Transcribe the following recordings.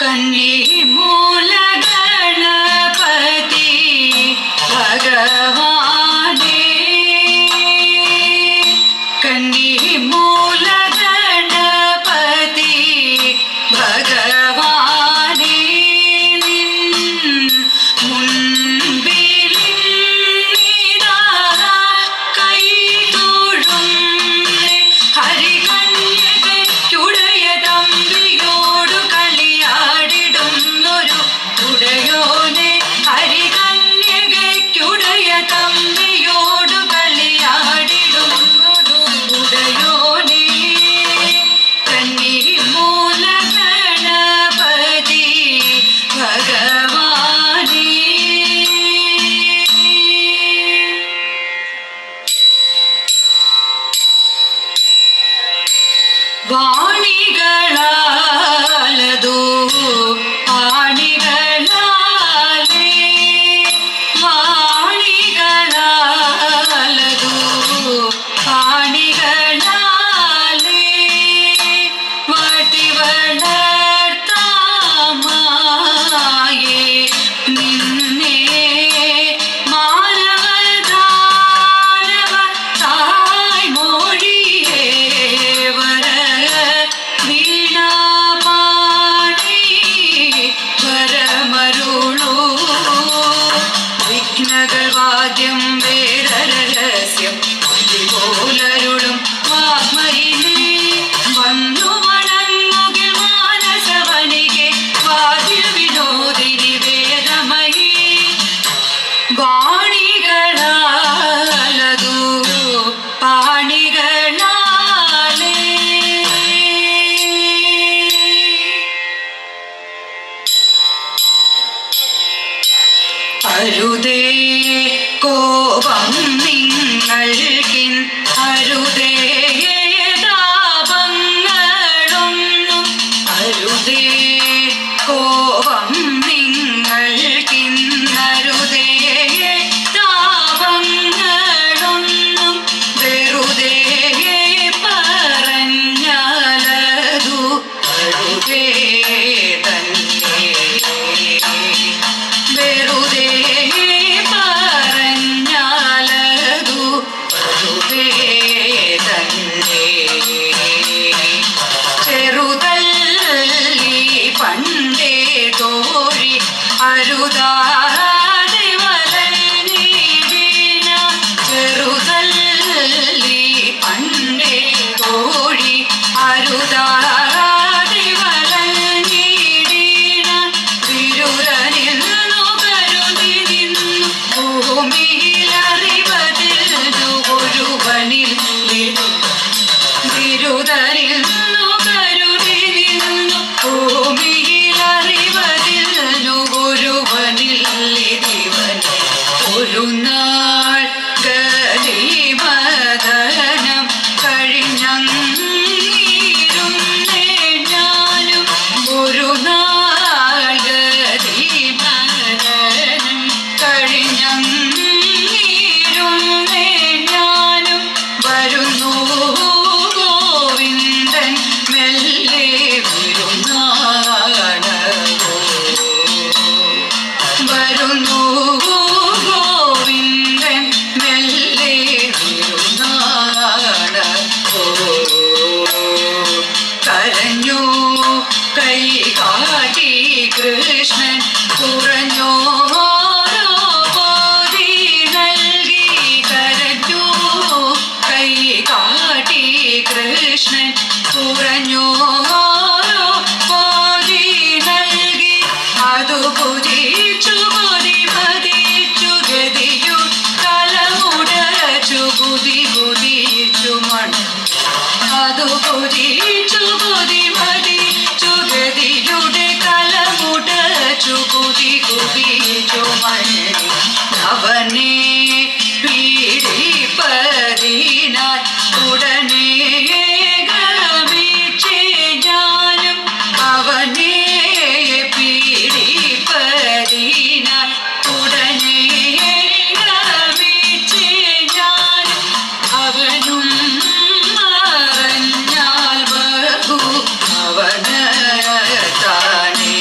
കന്നി മൂല ഗണപതി ഭഗവാനേ കന്നി മൂല ഗണപതി ഭഗവാനേ മുൻപിലിതാ കൈ തൊഴും ഹരികന്യകയ്ക്കുടയ തമ്പിയോടു കളിയാടിടുന്നൊരു ഉടയോനെ ഹരികന്യകയ്ക്കുടയ തമ്പിയോടു കളിയാടിടുന്നൊരു ഉടയോനെ കന്നി മൂല ഗണപതി ഭഗവാനേ വാണികളാലതു ആണികളാലേ വാണികളാലതു ആണികളാലേ വാട്ടി വളർത്താമായേ നിന്നെ മാനവദാനവ തായ്മൊഴിയേ വര വീണാപാണി വരമരുളൂ വിഘ്നകൾ വാദ്യം വേദരഹസ്യം പോലരുളും വാഗ്മയിലേ വന്നു വണങ്ങുകിൽ മാനസവനികെ വാതിൽ വിനോദിനി വേദമയീ വാണികളാലതു പാണികളാലേ അരുതേ കോപം നിങ്ങൾക്കിൻ അരുതേ താപങ്ങളൊന്നും അരുതേ കോപം നിങ്ങൾക്കിൻ അരുതേ താപങ്ങളൊന്നും വെറുതേ പറഞ്ഞാലതു അരുതേ തന്നെ വെറുതേ പറഞ്ഞാലതു അരുതേ തന്നെ ചെറുതല്ലി പണ്ടേ തോഴി അരുതാതെ വലഞ്ഞിടിന ചെറുതല്ലി പണ്ടേ തോഴി അരുതാതെ വലഞ്ഞിടിന വിരുരനിന്നു കരുതി നിന്നു ഭൂമിയിലറിവതിൽ ഒരുവനിൽ വിരുദനിന്നു കരുതി നിന്നു ഭൂമിയിലറിവതിൽ ഒരുവനിൽ ദിവൻ ഒരു നാൾ ഗതിമദനം കഴിഞ്ഞിരുന്നേ ഞാനും ഒരു നാൾ ഗതിമദനം കഴിഞ്ഞിരുന്നേ ഞാനും വരുന്നു ഗോവിന്ദൻ മെല്ലെ വിരുന്നാണവോ വരുന്നു ഗോവിന്ദൻ മെല്ലെ വിരുന്നാണവോ കരഞ്ഞു കൈ കാട്ടി കൃഷ്ണൻ കുറഞ്ഞോ പോതി നൽകി കരഞ്ഞു കൈ കാട്ടി കൃഷ്ണൻ കുറഞ്ഞോ പോതി നൽകി അതു ഭുജിച്ചു കൊതി ഭജിച്ചു ഗതിയു തലമുടച്ചു ബുദ്ധി ബുദ്ധിച്ചു മൺ അതു ഭുജിച്ചു കൊതി ഭജിച്ചു ഗതിയുടെ തലമുടച്ചു ബുദ്ധി ബുദ്ധിച്ചു മണ്ണി അവനെ പീഡിപ്പതിനാൽ ഉടനെ ഗമിച്ചേ ഞാനും അവനെ പീഡിപ്പതിനാൽ ഉടനെ ഗമിച്ചേ ഞാനും അവനും മറഞ്ഞാൽ ബഹു അവന താനേ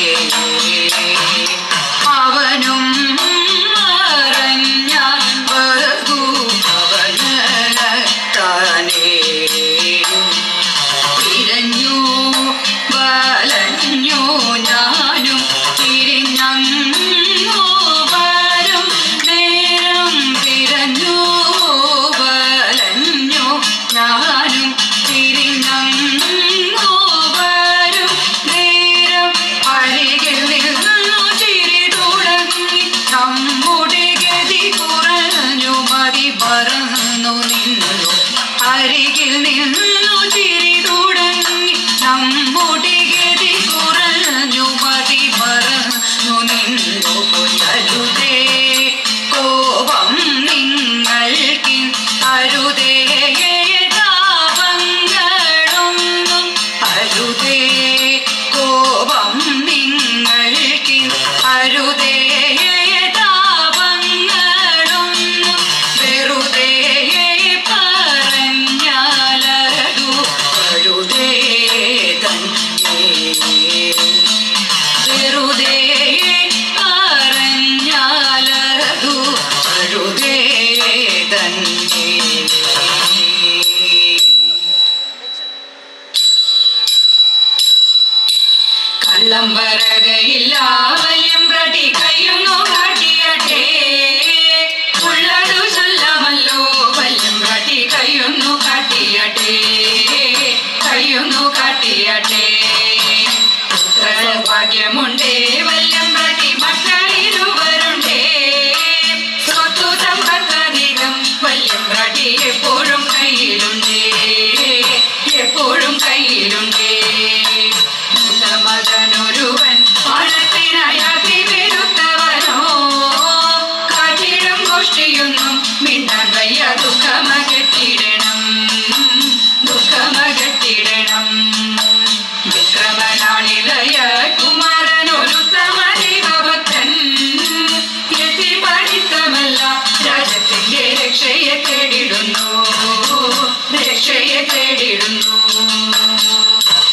തിരഞ്ഞു വലഞ്ഞു ഞാനും തിരിഞ്ഞങ്ങു വരും നേരം തിരഞ്ഞു വലഞ്ഞു ഞാനും തിരിഞ്ഞങ്ങു വരും നേരം അരികിൽ നിന്നു ചിരി തുടങ്ങി നമ്മുടെ ഗതി കുറഞ്ഞു മതി പറന്നു നിന്നു അരികിൽ നിന്നു ചിരി തുടങ്ങി നമ്മുടെ ഗതി കുറഞ്ഞു മതി പറന്നു നിന്നു അരുതേ കോപം നിങ്ങൾക്ക് അരുതേ താപങ്ങളൊന്നും അരുതേ കോപം നിങ്ങൾക്ക് അരുതേ താപങ്ങളൊന്നും വെറുതെ പറഞ്ഞാലതു അരുതേ തന്നെ വെറുതെ പറഞ്ഞാലതു അരുതേ തന്നെ കള്ളം പറകയില്ല വല്യം പ്രതി കയ്യൊന്നു കാട്ടിയട്ടെ ഉള്ളതു ചൊല്ലാമല്ലോ വല്യം പ്രതി കയ്യൊന്നു കാട്ടിയട്ടെ കയ്യൊന്നു കാട്ടിയട്ടെ ഭാഗ്യമുണ്ടേ വല്യം പ്രതി മക്കളിരുവരുണ്ടേ സ്വത്തു സമ്പത്തധികം വല്യം പ്രതി എപ്പോഴും കയ്യിലുണ്ടേ എപ്പോഴും കയ്യിലുണ്ടേ മതനൊരുവൻ പണത്തിനയാതി വെറുത്തവനോ കാട്ടിടും ഗോഷ്ഠിയൊന്നും മിണ്ടാൻ വയ്യ ദുഃഖമകറ്റിടണം ദുഃഖമകറ്റിടണം വിക്രമനാണിലയ കുമാരനൊരുത്തമ ദൈവഭക്തൻ എത്തി പഠിത്തമല്ല രാജ്യത്തിന്റെ രക്ഷയെ തേടിടുന്നു രക്ഷയെ തേടിടുന്നു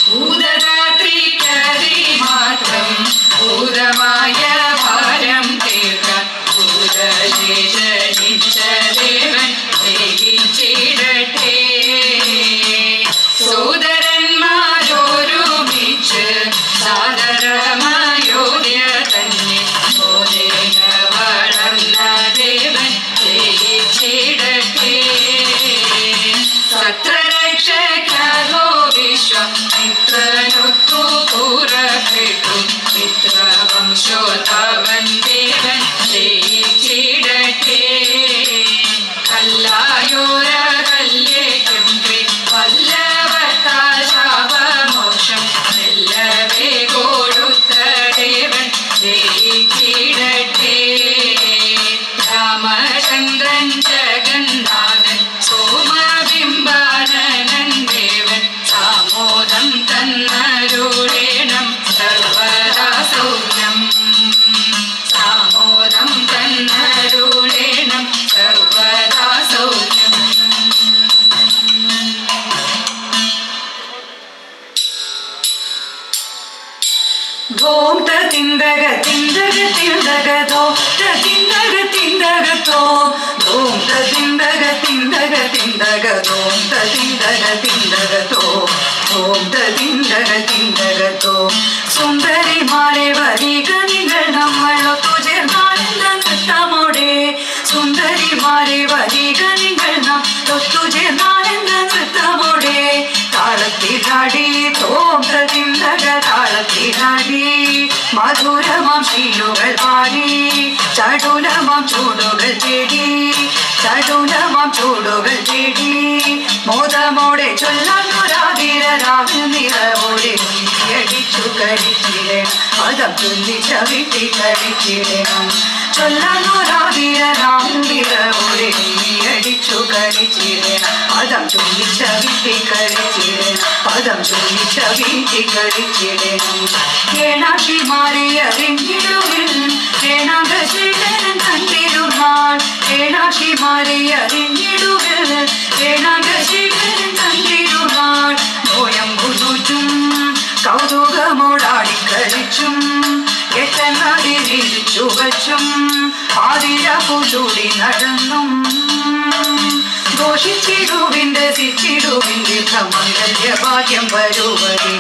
ഭൂതരാത്രിക്കതി മാത്രം ഭൂതമായ ഭാരം തീർക്കാൻ ഭൂതശേഷനിച്ച ദേവൻ ഗ്രഹിച്ചിടട്ടെ സോദരന്മാരൊരുമിച്ച് സാദരമയോധ്യ തന്നെ ബോധേന വളർന്ന ദേവൻ ഗ്രഹിച്ചിടട്ടെ സത്രരക്ഷകോ വിശ്വമിത്രനൊത്തു പുറപ്പെട്ടു മിത്രവംശോധവൻ ദേവൻ ജയിച്ചിടട്ടെ കല്ലായോരകല്യേക്കും വല്ലവത്താൽ ശാപമോക്ഷം മെല്ലവേ കൊടുത്ത ദേവൻ ജയിച്ചിടട്ടെ രാമചന്ദ്രൻ ജഗന്നാഥൻ സോമബിംബാനനൻ ദേവൻ സാമോദം തന്നരുളേണം സർവദാ സൗഖ്യം സാമോദം തന്നരുളേണം സർവദാ സൗഖ്യം ധോം തിന്തക തിന്തക തിന്തകതോ തിന്തക തിന്തകതോ ധോം തിന്തക തിന്തക തിന്തകതോ തിന്തക തിന്തകതോ ധോം തിന്തക തിന്തകതോ സുന്ദരിമാരെ വരിക നിങ്ങൾ നമ്മളൊത്തു ചേർന്നാനന്ദ നൃത്തമോടെ സുന്ദരിമാരെ വരിക നിങ്ങൾ നമ്മളൊത്തു ചേർന്നാനന്ദ നൃത്തമോടെ താളത്തിലാടി ധോം തിന്തക താളത്തിലാടി മധുരമാം ശീലുകൾ പാടി ചടുലമാം ചൂടുകൾ തേടി ചടുലമാം ചൂടുകൾ തേടി മോദമോടെ ചൊല്ലാനൊരാതിരാവിൽ നിറവോടെ അടിച്ചു കഴിച്ചിടണം പദം ചൊല്ലി ചവിട്ടി കഴിച്ചിടണം ചൊല്ലാനൊരാതിരാവിൽ നിറവോടെ അടിച്ചു കഴിച്ചിടണം പദം ചൊല്ലി ചവിട്ടി കഴിച്ചിടണം പദം ചൊല്ലി ചവിട്ടി കഴിച്ചിടണം ഏണാക്ഷിമാരെ അറിഞ്ഞിടുവിൽ ഏണാകശേഖരൻ തന്നിരുന്നാൾ ഏണാക്ഷിമാരെ അറിഞ്ഞിടുവിൽ ഏണാകശേഖരൻ തന്നിരുന്നാൾ നോയമ്പുതുറ്റും കൗതുകമോടാടിക്കളിച്ചും എട്ടനാടിരിച്ചു വച്ചും ആതിര പുലൂടി നടന്നും ഘോഷിച്ചിടുവിൻ രസിച്ചിടുവിൻ ദീർഘമംഗല്യ ഭാഗ്യം വരുവതി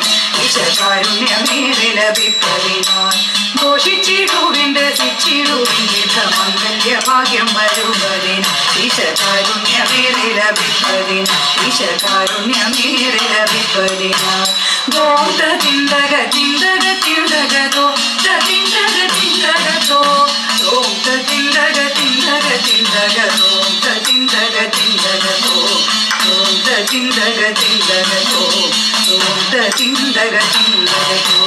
ഈശകാരുണ്യമേറെ ലഭിപ്പതിനായി ഘോഷിച്ചിടുവിൻ രസിച്ചിടുവിൻ ദീർഘമംഗല്യ ഭാഗ്യം വരുവതിന് ഈശകാരുണ്യമേറെ ലഭിപ്പതിന് ഈശകാരുണ്യമേറെ ലഭിപ്പതിനായി ഗോത ചിന്തക ചിന്തക ചിന്തകതോ ചിന്തക ചിന്തകതോ ഓംത ചിന്തക ചിന്തക ചിന്തകതോ ചിന്തക ചിന്തകതോ ഓംത ചിന്തക ചിന്തകതോ ഓംത ചിന്തക ചിന്തകതോ.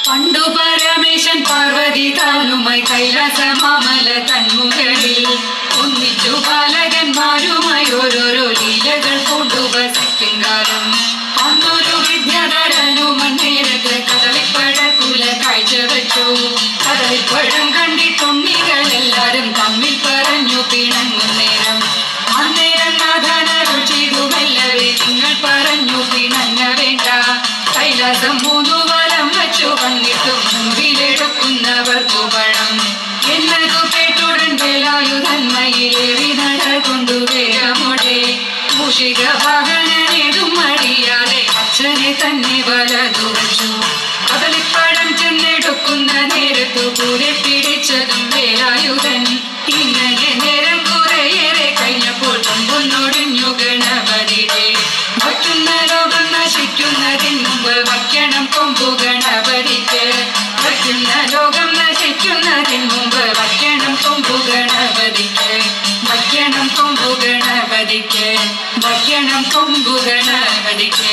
പണ്ടു പരമേശൻ പാർവതി താനുമായി കൈലാസമാമല തന്മുകളിൽ ഒന്നിച്ചു ബാലകന്മാരുമായി ഓരോരോ ലീലകൾ കൊണ്ടുവസിക്കും കാലം അന്നൊരു വിദ്യാധരനു മണ്ണേരക്ക് കദളിപ്പഴക്കുല കാഴ്ചവെച്ചു. കദളിപ്പഴം കണ്ടിട്ടുണ്ണികൾ എല്ലാരും തമ്മിൽ പറഞ്ഞു പിണങ്ങും നേരം അന്നേരം നാഥനരുൾ ചെയ്തു മെല്ലവേ നിങ്ങൾ പറഞ്ഞു പിണങ്ങ വേണ്ട കൈലാസം 3 വലം വച്ചു വന്നിട്ടും മുമ്പിലെടുക്കുന്നവർക്കു പഴം എന്നതു കേട്ടുടൻ വേലായുധന്മയിലേറി നടകൊണ്ടു വേഗമോടെ മൂഷിക വാഹനനേതും മടിയാതെ അച്ഛനെ തന്നെ വലതു വച്ചു. കദളിപ്പഴം ചെന്നെടുക്കുന്ന നേരത്തു കൂരെ പിടിച്ചതും വേലായുധൻ ഇങ്ങനെ നേരം കുറേയേറെ കഴിഞ്ഞപ്പോൾ കൊമ്പൊന്നൊടിഞ്ഞു ഗണപതിയെ വയ്ക്കുന്ന ലോകം നശിക്കുന്നതിന് മുമ്പ് വയ്ക്കണം കൊമ്പു ഗണപതിക്ക് വയ്ക്കുന്ന ലോകം നശിക്കുന്നതിന് മുമ്പ് വയ്ക്കണം കൊമ്പു ഗണപതിക്ക് വയ്ക്കണം കൊമ്പു ഗണപതിക്ക് വയ്ക്കണം കൊമ്പു ഗണപതിക്ക്.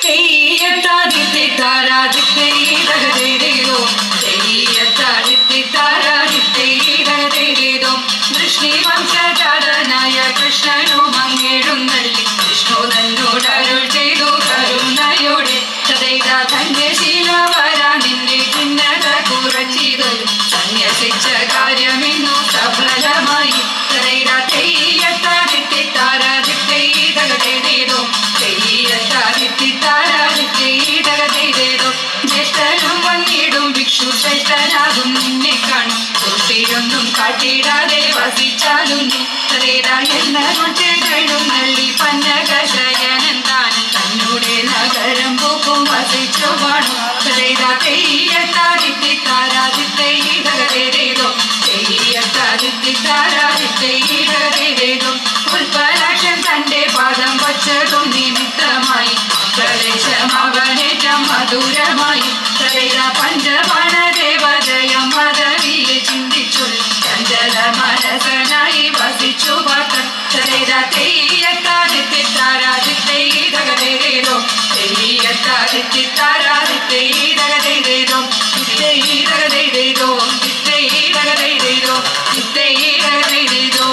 തെയ്യത്താദിത്തെ താരാദിത്തെ തകതേതോ തെയ്യത്താദിത്തെ താരാദിത്തെ തകതേതോ ദൃഷ്ടി വംശജാതനായ കൃഷ്ണനും അങ്ങേഴുന്നള്ളി വിഷ്ണു തന്നോടരുൾ ചെയ്തു കരുണയോടെ തഥൈത തന്റെ ശീലവരാ നിന്റെ ഭിന്നത കുറച്ചിതു സന്യസിച്ച കാര്യമെന്നു സഫലമായി തഥൈത തെയ്യത്താദിത്തെ താരാദിത്തെ തകതേതോ തെയ്യത്താദിത്തെ താരാദിത്തെ തകതേതോ ജ്യേഷ്ഠനും വന്നിടും ഭിക്ഷു ശ്രേഷ്ഠനാകും നിന്നെ കാണും കുട്ടിയൊന്നും കാട്ടിടാതെ വസിച്ചാലും നീ തരേത എന്ന കുട്ടികളും നള്ളി പന്നകശയനെന്താനും തന്നൂടെ നഗരം പോക്കും വസിച്ചു വാണു തരേത തെയ്യത്താദിത്തെ താരാദിത്തെ തകതേതോ തെയ്യത്താദിത്തെ താരാദിത്തെ തകതേതോ ഉൽപ്പലാക്ഷൻ തന്റെ പാദം വച്ചതും നിമിത്തമായി പ്രദേശം അവനേറ്റം മധുരമായി തരേത പഞ്ചബാണ ദേവതയം പദവിയെ ചിന്തിച്ചു ചഞ്ചല മനസനായി വസിച്ചു പാർത്തൻ തരേത തെയ്യത്താദിത്തെ താരാദിത്തെ തകതേതോ തെയ്യത്താദിത്തെ താരാദിത്തെ തകതേതോ ഇത്തൈ തകതേതോ ഇത്തൈ തകതേതോ ഇത്തൈ തകതേതോ.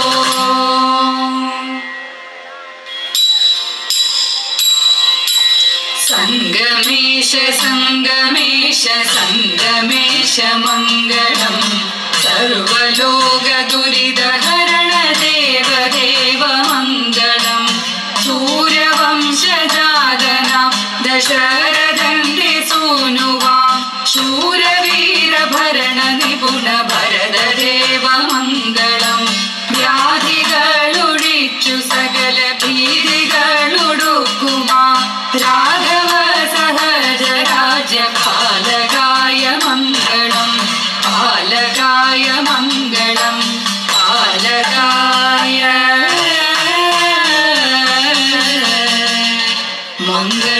സംഗമേശ സംഗമേശ സംഗമേശ മംഗളം സർവലോക ദുരിതഹരണ ദേവദേവ മംഗളം സൂര്യവംശജാതനാം ദശരഥന്റെ സൂനുവാം ശൂരവീരഭരണ നിപുണ ഭരതദേവ മംഗളം വ്യാധികളൊഴിച്ചു സകല ഭീതികളൊടുക്കുമാ രാഘവ സഹജ രാജ്യപാലകായ മംഗളം പാലകായ മംഗളം പാലകായ മംഗളം.